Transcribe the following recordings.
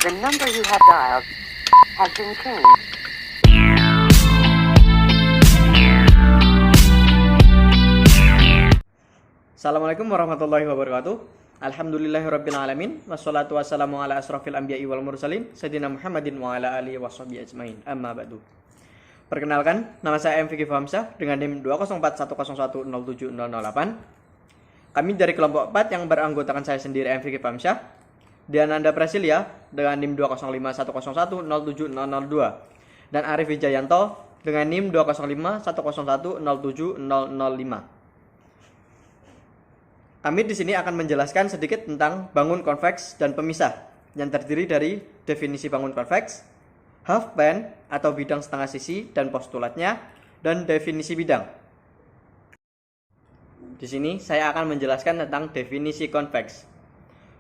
The number you have dialed has been changed. Assalamualaikum warahmatullahi wabarakatuh. Alhamdulillahirrabbilalamin. Wassalatu wassalamu ala asrafil anbiya'i wal mursalin Sayyidina Muhammadin wa ala alihi wa sahbihi ajmain. Amma ba'du. Perkenalkan, nama saya M. Fikri Famsah dengan NIM 20410107008. Kami dari kelompok 4 yang beranggotakan saya sendiri M. Fikri Famsah, Diananda Prasilia dengan NIM 20510107002, dan Arif Wijayanto dengan NIM 20510107005. Kami di sini akan menjelaskan sedikit tentang bangun konveks dan pemisah yang terdiri dari definisi bangun konveks, half plane atau bidang setengah sisi dan postulatnya, dan definisi bidang. Di sini saya akan menjelaskan tentang definisi konveks.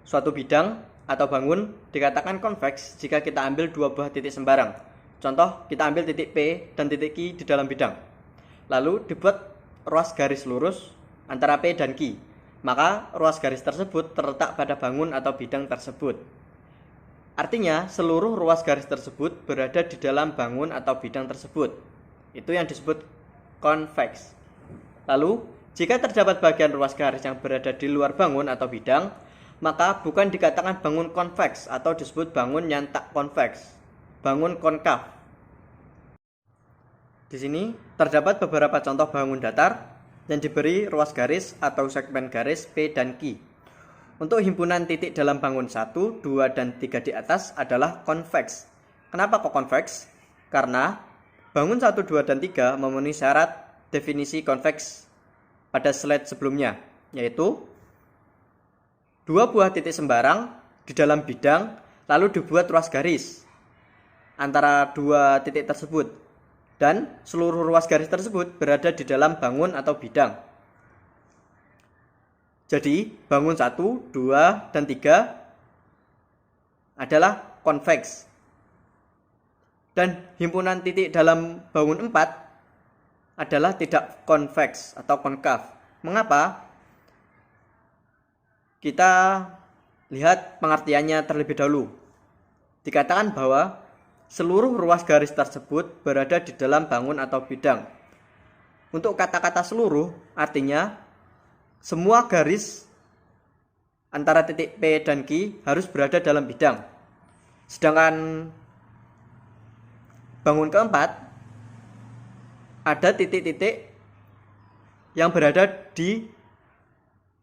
Suatu bidang atau bangun dikatakan konveks jika kita ambil dua buah titik sembarang. Contoh, kita ambil titik P dan titik Q di dalam bidang. Lalu dibuat ruas garis lurus antara P dan Q. Maka ruas garis tersebut terletak pada bangun atau bidang tersebut. Artinya, seluruh ruas garis tersebut berada di dalam bangun atau bidang tersebut. Itu yang disebut konveks. Lalu, jika terdapat bagian ruas garis yang berada di luar bangun atau bidang, maka bukan dikatakan bangun konveks atau disebut bangun yang tak konveks, bangun konkav. Di sini terdapat beberapa contoh bangun datar yang diberi ruas garis atau segmen garis P dan Q. Untuk himpunan titik dalam bangun 1, 2, dan 3 di atas adalah konveks. Kenapa kok konveks? Karena bangun 1, 2, dan 3 memenuhi syarat definisi konveks pada slide sebelumnya, yaitu dua buah titik sembarang di dalam bidang lalu dibuat ruas garis antara dua titik tersebut, dan seluruh ruas garis tersebut berada di dalam bangun atau bidang. Jadi bangun 1, 2, dan 3 adalah konveks. Dan himpunan titik dalam bangun 4 adalah tidak konveks atau konkav. Mengapa? Kita lihat pengertiannya terlebih dahulu. Dikatakan bahwa seluruh ruas garis tersebut berada di dalam bangun atau bidang. Untuk kata-kata seluruh, artinya semua garis antara titik P dan Q harus berada dalam bidang. Sedangkan bangun keempat, ada titik-titik yang berada di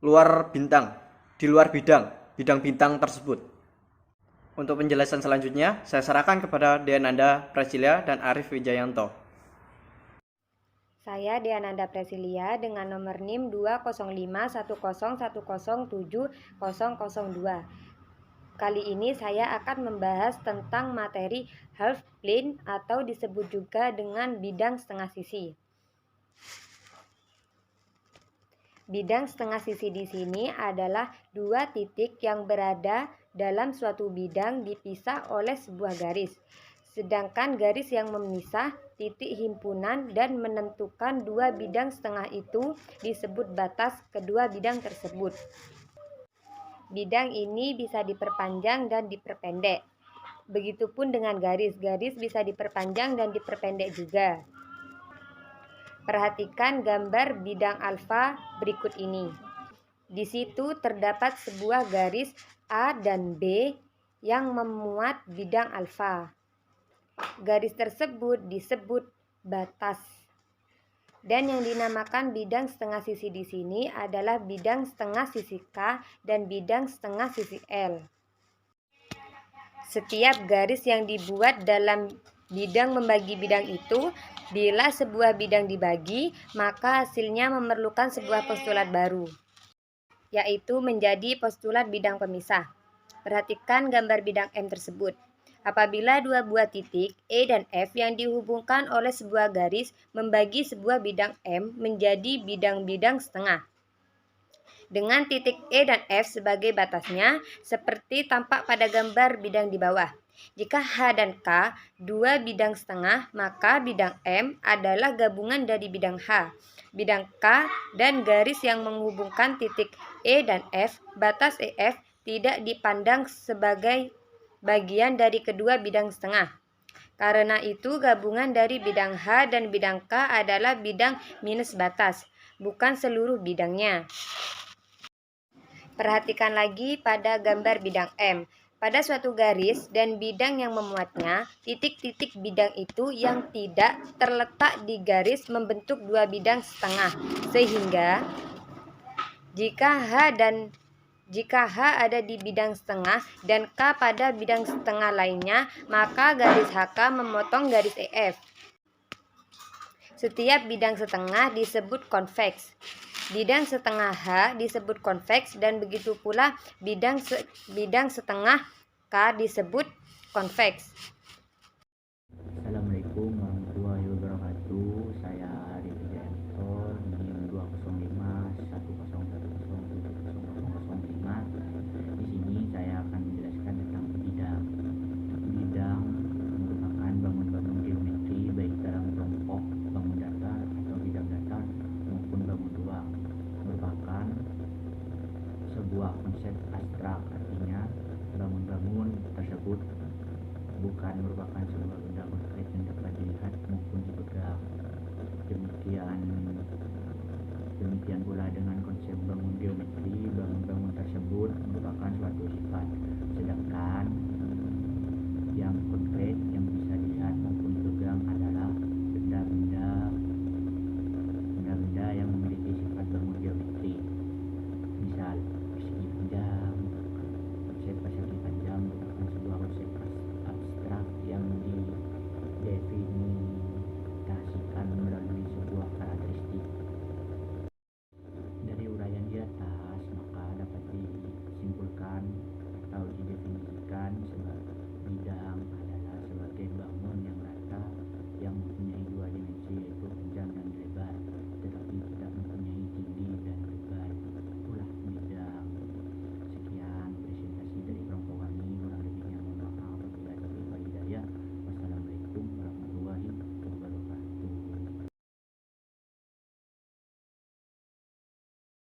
luar bintang, di luar bidang bintang tersebut. Untuk penjelasan selanjutnya, saya serahkan kepada Diananda Prasilia dan Arif Wijayanto. Saya Diananda Prasilia dengan nomor NIM 20510107002. Kali ini saya akan membahas tentang materi half plane atau disebut juga dengan bidang setengah sisi. Bidang setengah sisi di sini adalah dua titik yang berada dalam suatu bidang dipisah oleh sebuah garis. Sedangkan garis yang memisah titik himpunan dan menentukan dua bidang setengah itu disebut batas kedua bidang tersebut. Bidang ini bisa diperpanjang dan diperpendek. Begitupun dengan garis bisa diperpanjang dan diperpendek juga. Perhatikan gambar bidang alfa berikut ini. Di situ terdapat sebuah garis A dan B yang memuat bidang alfa. Garis tersebut disebut batas. Dan yang dinamakan bidang setengah sisi di sini adalah bidang setengah sisi K dan bidang setengah sisi L. Setiap garis yang dibuat dalam bidang membagi bidang itu, bila sebuah bidang dibagi, maka hasilnya memerlukan sebuah postulat baru, yaitu menjadi postulat bidang pemisah. Perhatikan gambar bidang M tersebut. Apabila dua buah titik E dan F yang dihubungkan oleh sebuah garis membagi sebuah bidang M menjadi bidang-bidang setengah, dengan titik E dan F sebagai batasnya, seperti tampak pada gambar bidang di bawah. Jika H dan K dua bidang setengah, maka bidang M adalah gabungan dari bidang H, bidang K, dan garis yang menghubungkan titik E dan F. Batas EF tidak dipandang sebagai bagian dari kedua bidang setengah. Karena itu, gabungan dari bidang H dan bidang K adalah bidang minus batas, bukan seluruh bidangnya. Perhatikan lagi pada gambar bidang M. Pada suatu garis dan bidang yang memuatnya, titik-titik bidang itu yang tidak terletak di garis membentuk dua bidang setengah. Sehingga jika H ada di bidang setengah dan K pada bidang setengah lainnya, maka garis HK memotong garis EF. Setiap bidang setengah disebut konveks. Bidang setengah H disebut konveks dan begitu pula bidang setengah K disebut konveks. Assalamualaikum warahmatullahi wabarakatuh. Saya Arif Wijayanto, NIM 20510107005. Di sini saya akan menjelaskan tentang bidang. Bidang merupakan bangun-bangun geometri baik dalam kelompok bangun datar atau bidang datar maupun bangun ruang. Merupakan sebuah konsep abstrak, artinya bangun-bangun tersebut bukan merupakan sebuah benda konkret yang dapat dilihat maupun dipegang. Demikian pula dengan konsep bangun geometri, bangun-bangun tersebut merupakan suatu sifat, sedangkan